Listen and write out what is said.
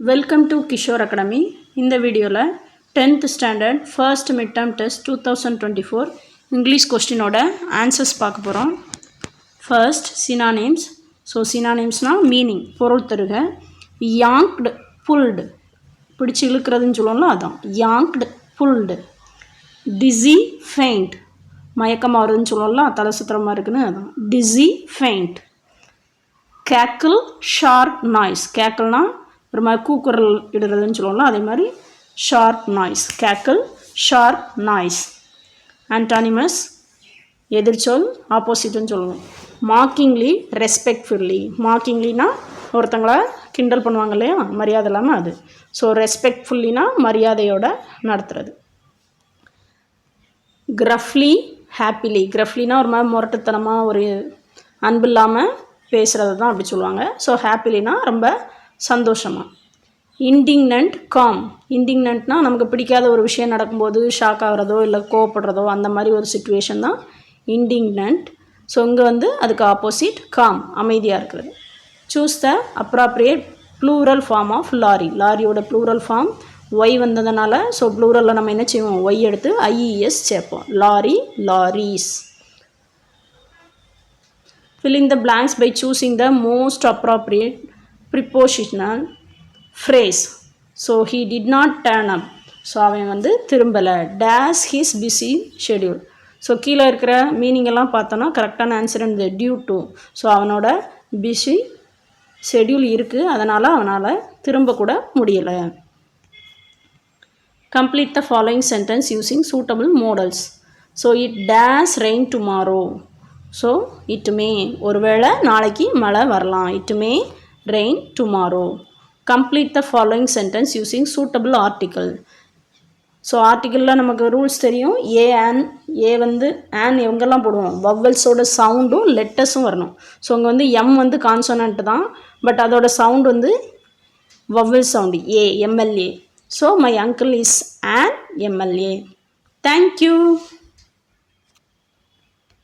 Welcome to Kishore academy. இந்த வீடியோவில் 10th standard first mid term test 2024 English கொஸ்டினோட answers பார்க்க போகிறோம். First synonyms. ஸோ சினானிம்ஸ்னால் மீனிங், பொருள் தருக. யாங்க்டு, புல்டு, பிடிச்சி இழுக்கிறதுன்னு சொல்லுவோம்ல அதான் யாங்க்டு, புல்டு. டிஸி, ஃபெயிண்ட், மயக்கமாக வருதுன்னு சொல்லுவோம்ல, தலை சுத்திரமாக இருக்குன்னு அதான் dizzy, faint. Cackle, sharp noise, கேக்கிள்னால் ஒரு மாதிரி கூக்குரல் இடுறதுன்னு சொல்லுவோம்ல, அதே மாதிரி sharp noise, cackle, sharp noise. Antonyms எதிர்ச்சொல், ஆப்போசிட்னு சொல்லுவோம். மார்க்கிங்லி, ரெஸ்பெக்ட்ஃபுல்லி. மார்க்கிங்லினா ஒருத்தங்களை கிண்டல் பண்ணுவாங்க இல்லையா, மரியாதை இல்லாமல் அது. ஸோ ரெஸ்பெக்ட்ஃபுல்லினா மரியாதையோடு நடத்துறது. கிரஃப்லி, ஹாப்பிலி. கிரஃப்லினா ஒரு மாதிரி முரட்டுத்தனமாக ஒரு அன்பு இல்லாமல் பேசுகிறது தான் அப்படி சொல்லுவாங்க. ஸோ ஹாப்பிலினா ரொம்ப சந்தோஷமாக. இண்டிக்னன்ட், காம். இண்டிக்னன்ட்னால் நமக்கு பிடிக்காத ஒரு விஷயம் நடக்கும்போது ஷாக் ஆகிறதோ இல்லை கோவப்படுறதோ அந்த மாதிரி ஒரு சிச்சுவேஷன் தான் இண்டிக்னன்ட். ஸோ இங்கே அதுக்கு ஆப்போசிட் காம், அமைதியாக இருக்கிறது. Choose the appropriate plural form of lorry. லாரியோட ப்ளூரல் ஃபார்ம் ஒய் வந்ததுனால ஸோ ப்ளூரலில் நம்ம என்ன செய்வோம், ஒய் எடுத்து ஐஇஎஸ் சேர்ப்போம். Lorry, lorries. Fill in the blanks by choosing the most appropriate prepositional phrase. So he did not turn up. So அவன் திரும்பலை. dash his busy schedule. So கீழே இருக்கிற மீனிங் எல்லாம் பார்த்தோன்னா கரெக்டான ஆன்சர் இந்த டியூ டு. ஸோ அவனோட busy schedule இருக்குது, அதனால் அவனால் திரும்ப கூட முடியலை. Complete the following sentence using suitable modals. So it dash rain tomorrow. So it may, ஒருவேளை நாளைக்கு மழை வரலாம். It may rain tomorrow. Complete the following sentence using suitable article. So ஆர்டிக்கலில் நமக்கு ரூல்ஸ் தெரியும். ஏ ஆன், ஏ ஆன் எங்கெல்லாம் போடுவோம், வவ்வல்ஸோட சவுண்டும் லெட்டர்ஸும் வரணும். ஸோ அங்கே எம் கான்சோனன்ட் தான், பட் அதோட sound vowel sound A, MLA. So my uncle is on MLA. Thank you.